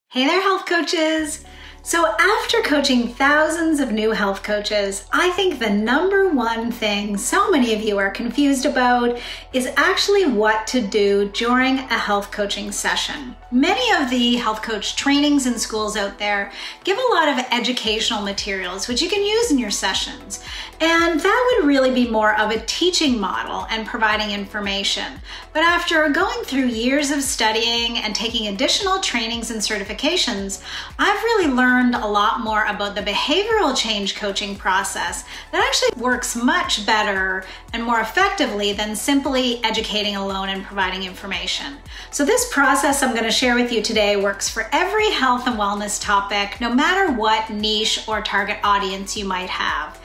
Hey there, health coaches! So after coaching thousands of new health coaches, I think the number one thing so many of you are confused about is actually what to do during a health coaching session. Many of the health coach trainings and schools out there give a lot of educational materials which you can use in your sessions. And that would really be more of a teaching model and providing information. But after going through years of studying and taking additional trainings and certifications, I've really learned a lot more about the behavioral change coaching process that actually works much better and more effectively than simply educating alone and providing information. So this process I'm going to share with you today works for every health and wellness topic, no matter what niche or target audience you might have.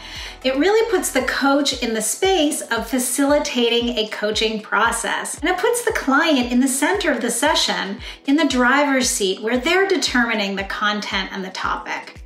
It really puts the coach in the space of facilitating a coaching process, and it puts the client in the center of the session, in the driver's seat, where they're determining the content and the topic.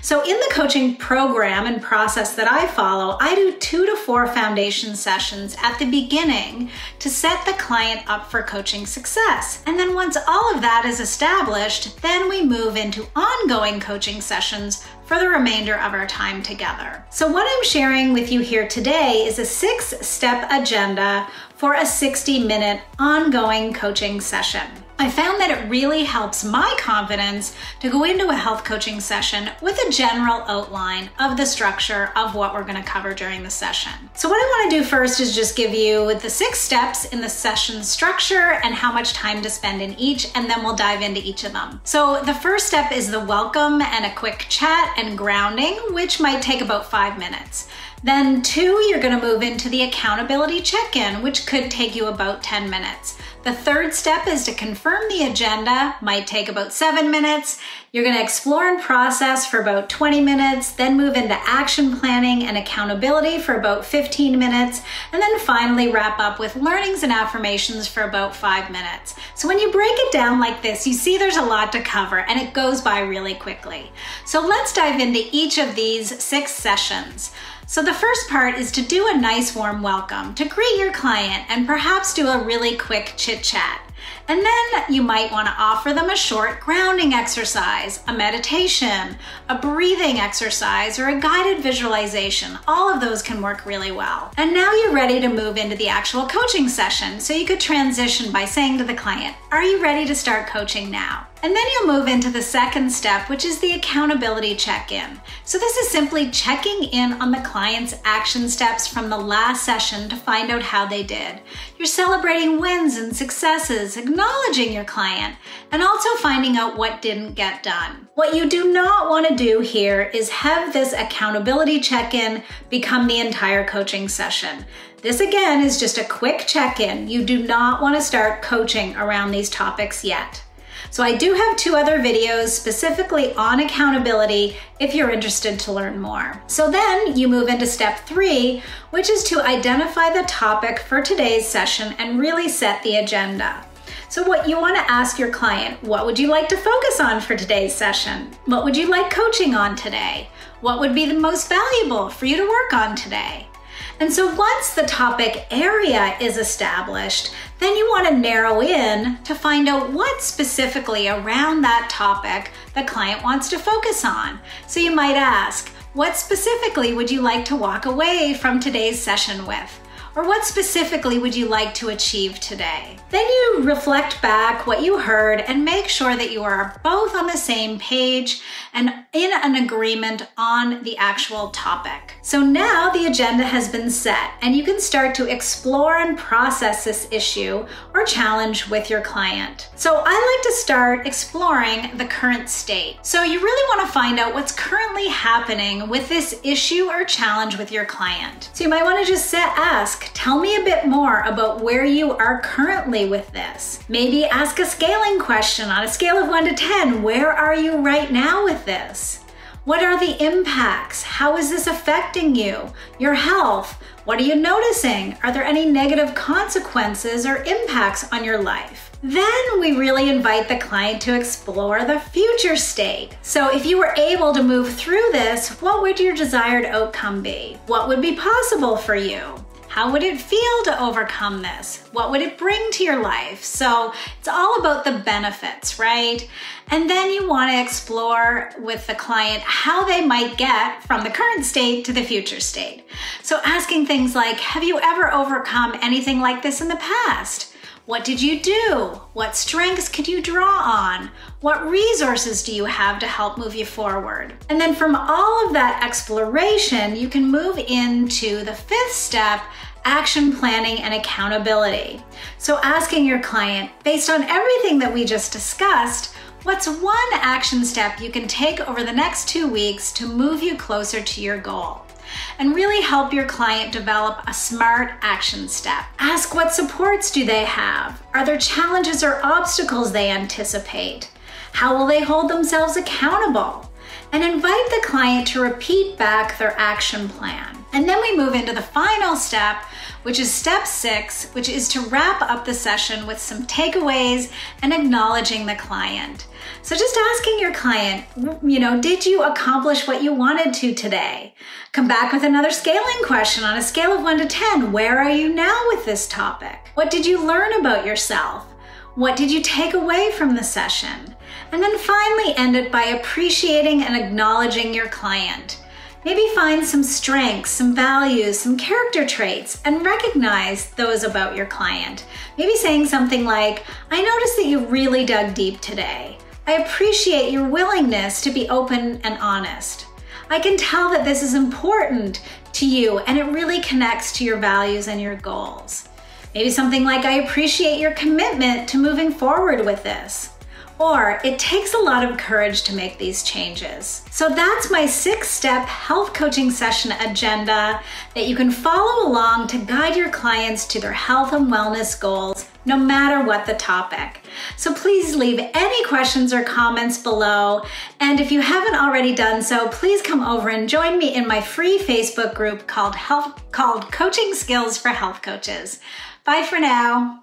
So in the coaching program and process that I follow, I do 2 to 4 foundation sessions at the beginning to set the client up for coaching success. And then once all of that is established, then we move into ongoing coaching sessions for the remainder of our time together. So what I'm sharing with you here today is a 6-step agenda for a 60-minute ongoing coaching session. I found that it really helps my confidence to go into a health coaching session with a general outline of the structure of what we're going to cover during the session. So what I want to do first is just give you the 6 steps in the session structure and how much time to spend in each, and then we'll dive into each of them. So the first step is the welcome and a quick chat and grounding, which might take about 5 minutes. Then 2, you're going to move into the accountability check-in, which could take you about 10 minutes. The 3rd step is to confirm the agenda, might take about 7 minutes. You're going to explore and process for about 20 minutes, then move into action planning and accountability for about 15 minutes, and then finally wrap up with learnings and affirmations for about 5 minutes. So when you break it down like this, you see there's a lot to cover and it goes by really quickly. So let's dive into each of these 6 sessions. So the first part is to do a nice warm welcome, to greet your client and perhaps do a really quick chit chat. And then you might want to offer them a short grounding exercise, a meditation, a breathing exercise, or a guided visualization. All of those can work really well. And now you're ready to move into the actual coaching session. So you could transition by saying to the client, "Are you ready to start coaching now?" And then you'll move into the 2nd step, which is the accountability check-in. So this is simply checking in on the client's action steps from the last session to find out how they did. You're celebrating wins and successes, acknowledging your client, and also finding out what didn't get done. What you do not want to do here is have this accountability check-in become the entire coaching session. This again is just a quick check-in. You do not want to start coaching around these topics yet. So I do have 2 other videos specifically on accountability if you're interested to learn more. So then you move into step 3, which is to identify the topic for today's session and really set the agenda. So what you want to ask your client, what would you like to focus on for today's session? What would you like coaching on today? What would be the most valuable for you to work on today? And so once the topic area is established, then you want to narrow in to find out what specifically around that topic the client wants to focus on. So you might ask, what specifically would you like to walk away from today's session with? Or what specifically would you like to achieve today? Then you reflect back what you heard and make sure that you are both on the same page and in an agreement on the actual topic. So now the agenda has been set and you can start to explore and process this issue or challenge with your client. So I like to start exploring the current state. So you really want to find out what's currently happening with this issue or challenge with your client. So you might want to just ask, tell me a bit more about where you are currently with this. Maybe ask a scaling question on a scale of 1 to 10. Where are you right now with this? What are the impacts? How is this affecting you? Your health? What are you noticing? Are there any negative consequences or impacts on your life? Then we really invite the client to explore the future state. So if you were able to move through this, what would your desired outcome be? What would be possible for you? How would it feel to overcome this? What would it bring to your life? So it's all about the benefits, right? And then you want to explore with the client how they might get from the current state to the future state. So asking things like, have you ever overcome anything like this in the past? What did you do? What strengths could you draw on? What resources do you have to help move you forward? And then from all of that exploration, you can move into the fifth step, action planning and accountability. So asking your client, based on everything that we just discussed, what's one action step you can take over the next 2 weeks to move you closer to your goal? And really help your client develop a smart action step. Ask what supports do they have? Are there challenges or obstacles they anticipate? How will they hold themselves accountable? And invite the client to repeat back their action plan. And then we move into the final step, which is step 6, which is to wrap up the session with some takeaways and acknowledging the client. So just asking your client, did you accomplish what you wanted to today? Come back with another scaling question on a scale of 1 to 10. Where are you now with this topic? What did you learn about yourself? What did you take away from the session? And then finally end it by appreciating and acknowledging your client. Maybe find some strengths, some values, some character traits, and recognize those about your client. Maybe saying something like, I noticed that you really dug deep today. I appreciate your willingness to be open and honest. I can tell that this is important to you and it really connects to your values and your goals. Maybe something like, I appreciate your commitment to moving forward with this. Or, it takes a lot of courage to make these changes. So that's my 6-step health coaching session agenda that you can follow along to guide your clients to their health and wellness goals, no matter what the topic. So please leave any questions or comments below. And if you haven't already done so, please come over and join me in my free Facebook group called Coaching Skills for Health Coaches. Bye for now.